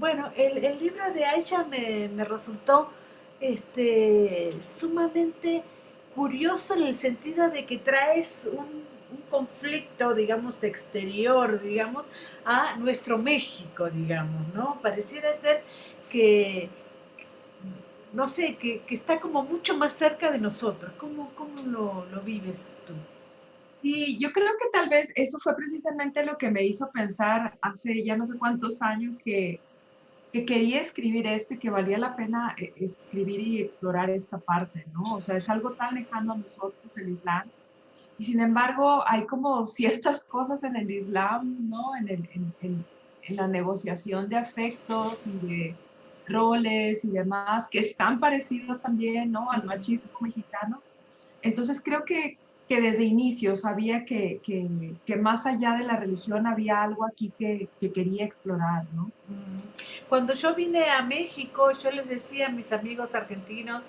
Bueno, el libro de Aisha me resultó sumamente curioso en el sentido de que traes un conflicto, digamos, exterior, digamos, a nuestro México, digamos, ¿no? Pareciera ser que, no sé, que está como mucho más cerca de nosotros. ¿Cómo lo vives tú? Sí, yo creo que tal vez eso fue precisamente lo que me hizo pensar hace ya no sé cuántos años que quería escribir esto y que valía la pena escribir y explorar esta parte, ¿no? O sea, es algo tan lejano a nosotros, el Islam, y sin embargo hay como ciertas cosas en el Islam, ¿no? En la negociación de afectos y de roles y demás, que es tan parecido también, ¿no? Al machismo mexicano. Entonces creo que desde inicio sabía que más allá de la religión había algo aquí que quería explorar, ¿no? Cuando yo vine a México, yo les decía a mis amigos argentinos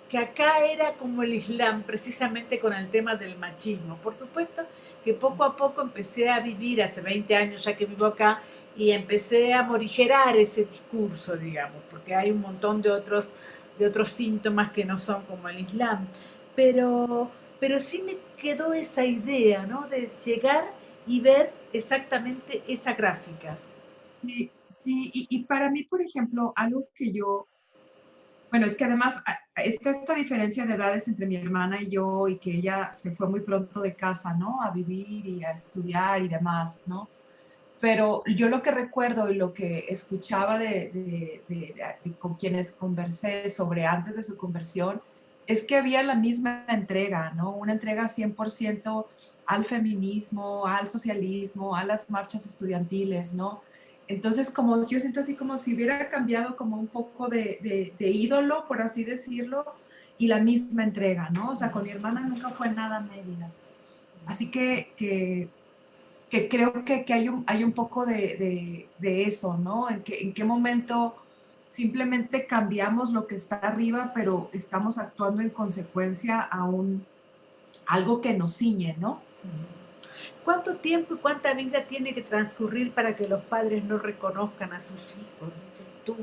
que acá era como el Islam, precisamente con el tema del machismo. Por supuesto que poco a poco empecé a vivir, hace 20 años ya que vivo acá, y empecé a morigerar ese discurso, digamos, porque hay un montón de otros síntomas que no son como el Islam. Pero, pero sí me quedó esa idea, ¿no? De llegar y ver exactamente esa gráfica. Sí, sí, y para mí, por ejemplo, algo que yo, bueno, es que además está esta diferencia de edades entre mi hermana y yo y que ella se fue muy pronto de casa, ¿no? A vivir y a estudiar y demás, ¿no? Pero yo lo que recuerdo y lo que escuchaba con quienes conversé sobre antes de su conversión es que había la misma entrega, ¿no? Una entrega 100% al feminismo, al socialismo, a las marchas estudiantiles, ¿no? Entonces, como yo siento así como si hubiera cambiado como un poco de ídolo, por así decirlo, y la misma entrega, ¿no? O sea, con mi hermana nunca fue nada medias. Así que creo que hay un poco de eso, ¿no? En qué momento simplemente cambiamos lo que está arriba, pero estamos actuando en consecuencia a algo que nos ciñe, ¿no? ¿Cuánto tiempo y cuánta vida tiene que transcurrir para que los padres no reconozcan a sus hijos? Dices tú.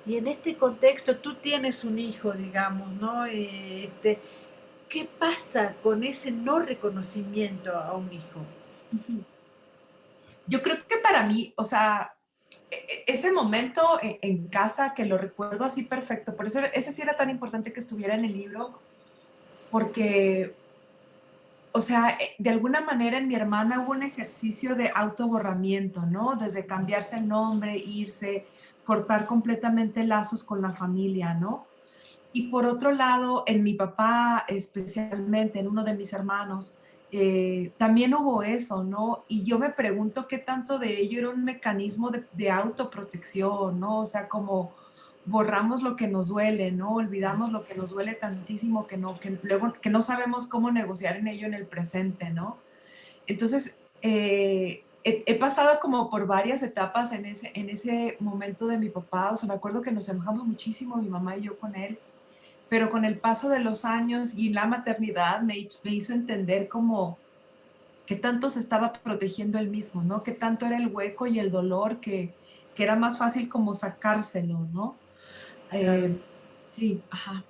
Y en este contexto tú tienes un hijo, digamos, ¿no? ¿Qué pasa con ese no reconocimiento a un hijo? Ujú. Yo creo que para mí, o sea, ese momento en casa que lo recuerdo así perfecto, por eso ese sí era tan importante que estuviera en el libro, porque o sea, de alguna manera en mi hermana hubo un ejercicio de autoborramiento, ¿no? Desde cambiarse el nombre, irse, cortar completamente lazos con la familia, ¿no? Y por otro lado, en mi papá, especialmente en uno de mis hermanos, también hubo eso, ¿no? Y yo me pregunto qué tanto de ello era un mecanismo de autoprotección, ¿no? O sea, como borramos lo que nos duele, ¿no? Olvidamos lo que nos duele tantísimo que luego que no sabemos cómo negociar en ello en el presente, ¿no? Entonces, he pasado como por varias etapas en ese momento de mi papá. O sea, me acuerdo que nos enojamos muchísimo, mi mamá y yo con él, pero con el paso de los años y la maternidad me hizo entender como qué tanto se estaba protegiendo él mismo, ¿no? Qué tanto era el hueco y el dolor que era más fácil como sacárselo, ¿no? Claro. Eh, sí, ajá.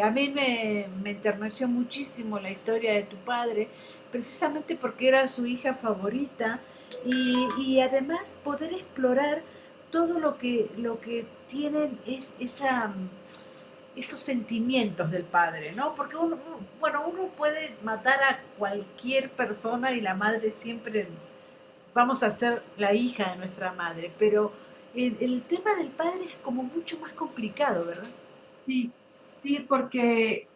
A mí me enterneció muchísimo la historia de tu padre, precisamente porque era su hija favorita y además poder explorar todo lo que tienen es esos sentimientos del padre, ¿no? Porque bueno, uno puede matar a cualquier persona y la madre siempre vamos a ser la hija de nuestra madre, pero el tema del padre es como mucho más complicado, ¿verdad? Sí, sí, porque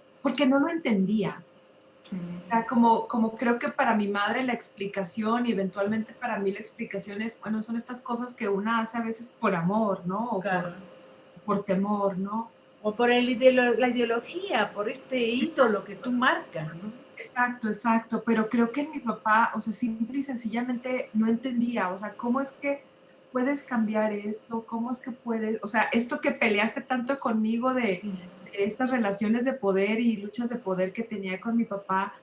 no lo entendía. O sea, como creo que para mi madre la explicación y eventualmente para mí la explicación es, bueno, son estas cosas que una hace a veces por amor, ¿no? Claro. Por temor, ¿no? O por la ideología, por este ídolo que tú marcas, ¿no? Exacto, exacto, pero creo que mi papá, o sea, simple y sencillamente no entendía, o sea, ¿cómo es que puedes cambiar esto? ¿Cómo es que puedes, o sea, esto que peleaste tanto conmigo de estas relaciones de poder y luchas de poder que tenía con mi papá,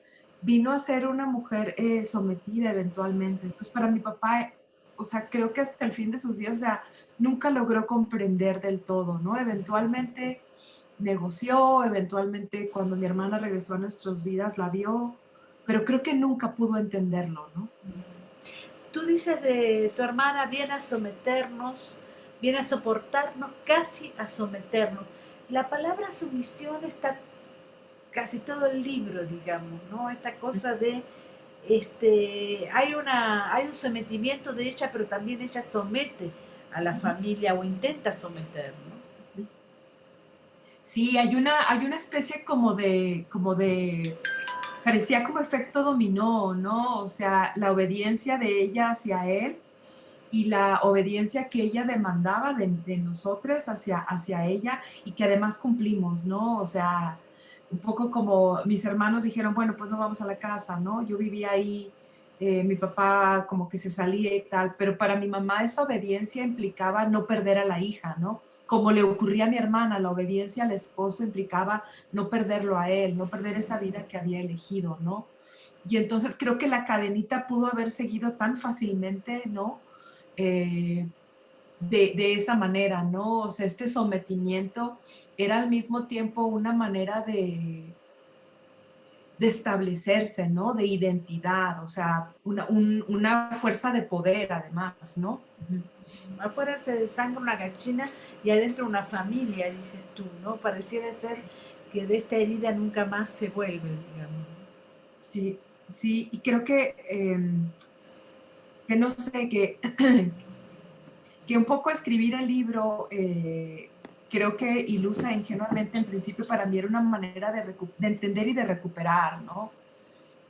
vino a ser una mujer sometida eventualmente. Entonces, para mi papá, o sea, creo que hasta el fin de sus días, o sea, nunca logró comprender del todo, ¿no? Eventualmente negoció, eventualmente cuando mi hermana regresó a nuestras vidas la vio, pero creo que nunca pudo entenderlo, ¿no? Tú dices de tu hermana, viene a someternos, viene a soportarnos, casi a someternos. La palabra sumisión está casi todo el libro, digamos, ¿no? Esta cosa de, hay un sometimiento de ella, pero también ella somete a la familia o intenta someter, ¿no? Sí, hay una especie como de, parecía como efecto dominó, ¿no? O sea, la obediencia de ella hacia él y la obediencia que ella demandaba de nosotros hacia ella y que además cumplimos, ¿no? O sea, un poco como mis hermanos dijeron, bueno, pues no vamos a la casa, ¿no? Yo vivía ahí, mi papá como que se salía y tal, pero para mi mamá esa obediencia implicaba no perder a la hija, ¿no? Como le ocurría a mi hermana, la obediencia al esposo implicaba no perderlo a él, no perder esa vida que había elegido, ¿no? Y entonces creo que la cadenita pudo haber seguido tan fácilmente, ¿no? Eh, de esa manera, ¿no? O sea, este sometimiento era al mismo tiempo una manera de establecerse, ¿no? De identidad, o sea, una fuerza de poder además, ¿no? Ujú. Afuera se desangra una gallina y adentro una familia, dices tú, ¿no? Pareciera ser que de esta herida nunca más se vuelve, digamos. Sí, sí, y creo que no sé, que un poco escribir el libro, creo que ilusa ingenuamente, en principio para mí era una manera de entender y de recuperar, ¿no?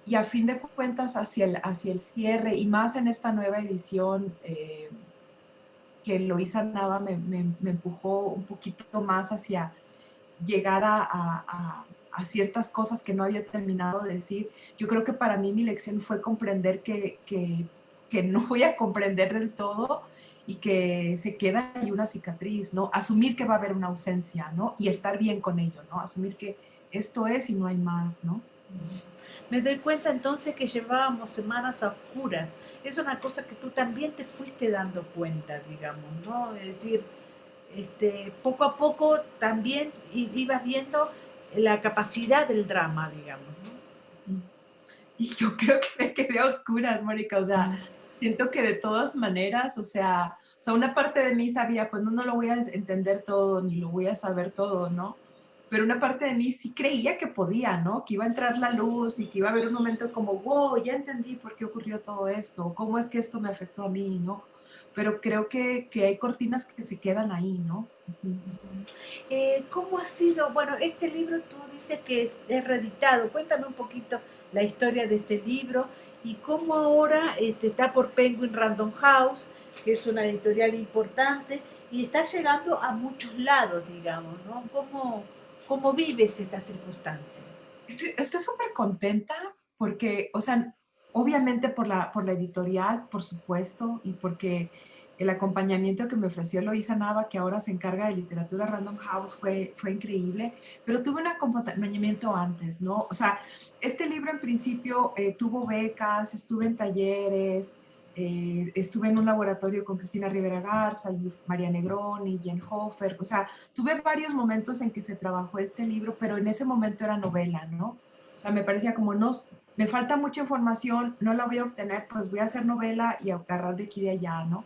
Y a fin de cuentas, hacia el cierre, y más en esta nueva edición, que Eloísa Nava me empujó un poquito más hacia llegar a ciertas cosas que no había terminado de decir. Yo creo que para mí mi lección fue comprender que no voy a comprender del todo y que se queda ahí una cicatriz, ¿no? Asumir que va a haber una ausencia, ¿no? Y estar bien con ello, ¿no? Asumir que esto es y no hay más, ¿no? Me doy cuenta entonces que llevábamos semanas a oscuras. Es una cosa que tú también te fuiste dando cuenta, digamos, ¿no? Es decir, poco a poco también ibas viendo la capacidad del drama, digamos, ¿no? Y yo creo que me quedé a oscuras, Mónica, o sea, Mm. siento que de todas maneras, o sea, una parte de mí sabía, pues no lo voy a entender todo, ni lo voy a saber todo, ¿no? Pero una parte de mí sí creía que podía, ¿no? Que iba a entrar la luz y que iba a haber un momento como, wow, ya entendí por qué ocurrió todo esto, cómo es que esto me afectó a mí, ¿no? Pero creo que hay cortinas que se quedan ahí, ¿no? Ujú. ¿Cómo ha sido? Bueno, este libro tú dices que es reeditado. Cuéntame un poquito la historia de este libro y cómo ahora está por Penguin Random House, que es una editorial importante, y está llegando a muchos lados, digamos, ¿no? ¿Cómo vives esta circunstancia? Estoy súper contenta porque, o sea, obviamente por la editorial, por supuesto, y porque el acompañamiento que me ofreció Eloísa Nava, que ahora se encarga de literatura Random House, fue increíble, pero tuve un acompañamiento antes, ¿no? O sea, este libro en principio tuvo becas, estuve en talleres, estuve en un laboratorio con Cristina Rivera Garza y María Negroni, Jen Hofer, o sea, tuve varios momentos en que se trabajó este libro, pero en ese momento era novela, ¿no? O sea, me parecía como, no, me falta mucha información, no la voy a obtener, pues voy a hacer novela y agarrar de aquí y de allá, ¿no?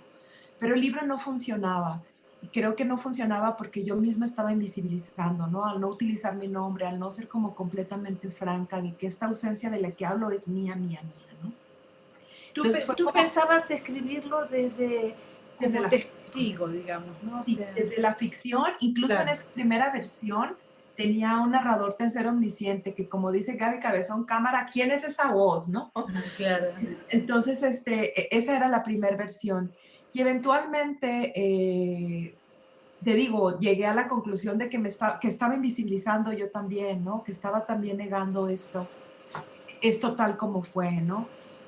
Pero el libro no funcionaba. Y creo que no funcionaba porque yo misma estaba invisibilizando, ¿no? Al no utilizar mi nombre, al no ser como completamente franca de que esta ausencia de la que hablo es mía, mía, mía, ¿no? Entonces fue Tú como pensabas escribirlo desde desde como la ficción. testigo, digamos, ¿no? O Sí, sea, desde la ficción, incluso en claro, esa primera versión, tenía un narrador tercero omnisciente que, como dice Gaby Cabezón Cámara, ¿quién es esa voz, no? claro. Entonces, esa era la primera versión. Y eventualmente, te digo, llegué a la conclusión de que estaba invisibilizando yo también, ¿no? Que estaba también negando esto tal como fue, ¿no?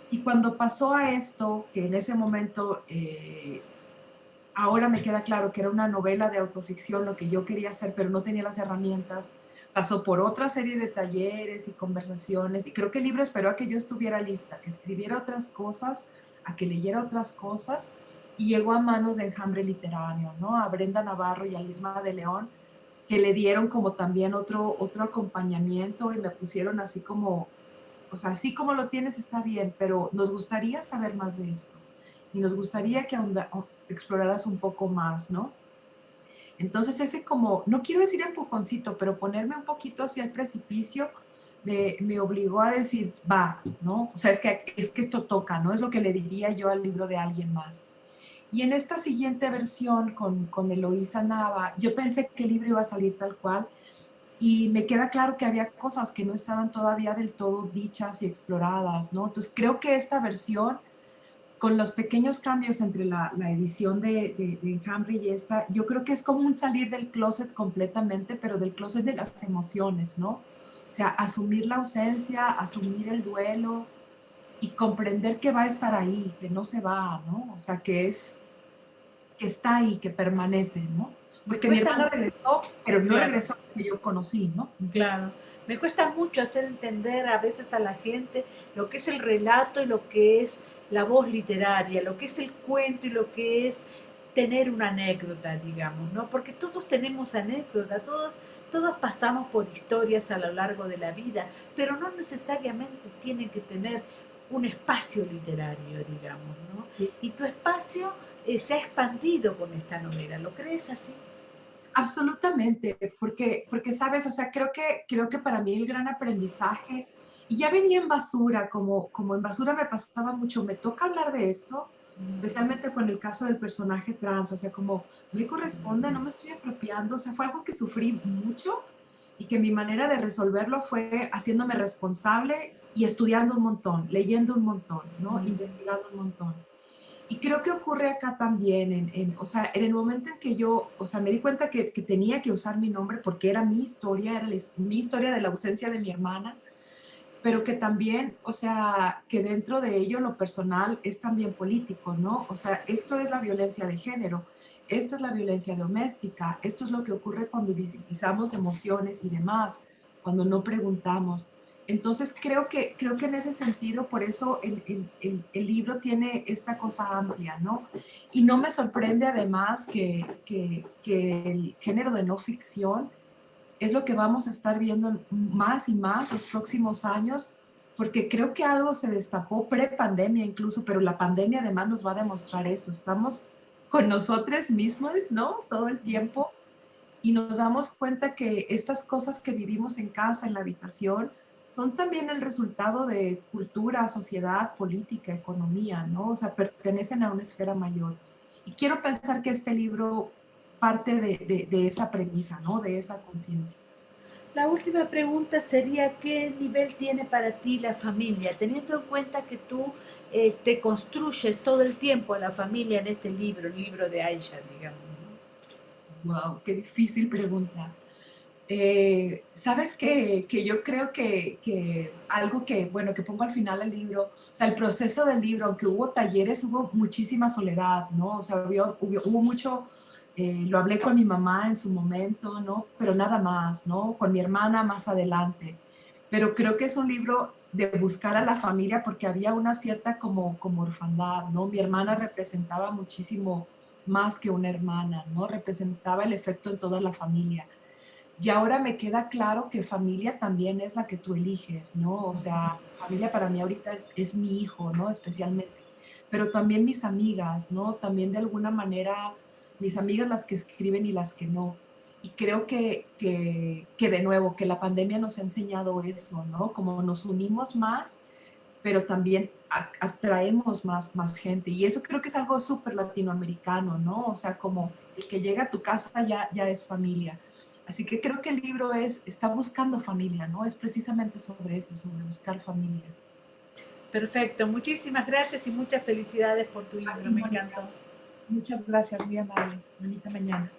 Y cuando pasó a esto, que en ese momento ahora me queda claro que era una novela de autoficción lo que yo quería hacer, pero no tenía las herramientas. Pasó por otra serie de talleres y conversaciones y creo que el libro esperó a que yo estuviera lista, que escribiera otras cosas, a que leyera otras cosas y llegó a manos de Enjambre Literario, ¿no? A Brenda Navarro y a Lisma de León, que le dieron como también otro acompañamiento y me pusieron así como, o sea, así como lo tienes está bien, pero nos gustaría saber más de esto y nos gustaría que exploraras un poco más, ¿no? Entonces ese como, no quiero decir empujoncito, pero ponerme un poquito hacia el precipicio me obligó a decir, va, ¿no? O sea, es que esto toca, ¿no? Es lo que le diría yo al libro de alguien más. Y en esta siguiente versión con Eloísa Nava, yo pensé que el libro iba a salir tal cual y me queda claro que había cosas que no estaban todavía del todo dichas y exploradas, ¿no? Entonces creo que esta versión con los pequeños cambios entre la edición de Enjambre y esta, yo creo que es como un salir del closet completamente, pero del closet de las emociones, ¿no? O sea, asumir la ausencia, asumir el duelo y comprender que va a estar ahí, que no se va, ¿no? O sea, que está ahí, que permanece, ¿no? Me Porque mi cuesta, hermana regresó, pero no claro, regresó que yo conocí, ¿no? claro. Me cuesta mucho hacer entender a veces a la gente lo que es el relato y lo que es la voz literaria, lo que es el cuento y lo que es tener una anécdota, digamos, ¿no? Porque todos tenemos anécdotas, todos pasamos por historias a lo largo de la vida, pero no necesariamente tienen que tener un espacio literario, digamos, ¿no? Sí. Y tu espacio se ha expandido con esta novela, ¿lo crees así? Absolutamente, porque sabes, o sea, creo que para mí el gran aprendizaje, y ya venía en basura, como en basura me pasaba mucho, me toca hablar de esto, especialmente con el caso del personaje trans, o sea, como me corresponde, no me estoy apropiando, o sea, fue algo que sufrí mucho y que mi manera de resolverlo fue haciéndome responsable y estudiando un montón, leyendo un montón, ¿no? Investigando un montón. Y creo que ocurre acá también, o sea, en el momento en que yo, o sea, me di cuenta que tenía que usar mi nombre porque era mi historia, era mi historia de la ausencia de mi hermana, pero que también, o sea, que dentro de ello lo personal es también político, ¿no? O sea, esto es la violencia de género, esta es la violencia doméstica, esto es lo que ocurre cuando visibilizamos emociones y demás, cuando no preguntamos. Entonces, creo que en ese sentido, por eso el libro tiene esta cosa amplia, ¿no? Y no me sorprende además que el género de no ficción es lo que vamos a estar viendo más y más los próximos años, porque creo que algo se destapó pre-pandemia incluso, pero la pandemia además nos va a demostrar eso. Estamos con nosotros mismos, ¿no? Todo el tiempo y nos damos cuenta que estas cosas que vivimos en casa, en la habitación, son también el resultado de cultura, sociedad, política, economía, ¿no? O sea, pertenecen a una esfera mayor. Y quiero pensar que este libro parte de esa premisa, ¿no? De esa conciencia. La última pregunta sería, ¿qué nivel tiene para ti la familia? Teniendo en cuenta que tú te construyes todo el tiempo a la familia en este libro, el libro de Aisha, digamos, ¿no? Wow, qué difícil pregunta. Sabes que yo creo que algo que, bueno, que pongo al final del libro, o sea, el proceso del libro, aunque hubo talleres, hubo muchísima soledad, ¿no? O sea, hubo mucho, lo hablé con mi mamá en su momento, ¿no? Pero nada más, ¿no? Con mi hermana más adelante. Pero creo que es un libro de buscar a la familia porque había una cierta como orfandad, ¿no? Mi hermana representaba muchísimo más que una hermana, ¿no? Representaba el efecto en toda la familia. Y ahora me queda claro que familia también es la que tú eliges, ¿no? O sea, familia para mí ahorita es mi hijo, ¿no? Especialmente. Pero también mis amigas, ¿no? También de alguna manera mis amigas las que escriben y las que no. Y creo que de nuevo, que la pandemia nos ha enseñado eso, ¿no? Como nos unimos más, pero también atraemos más gente. Y eso creo que es algo súper latinoamericano, ¿no? O sea, como el que llega a tu casa ya es familia. Así que creo que el libro está buscando familia, ¿no? Es precisamente sobre eso, sobre buscar familia. Perfecto, muchísimas gracias y muchas felicidades por tu A libro, ti, me Mónica, encantó. muchas gracias, muy amable. Bonita mañana.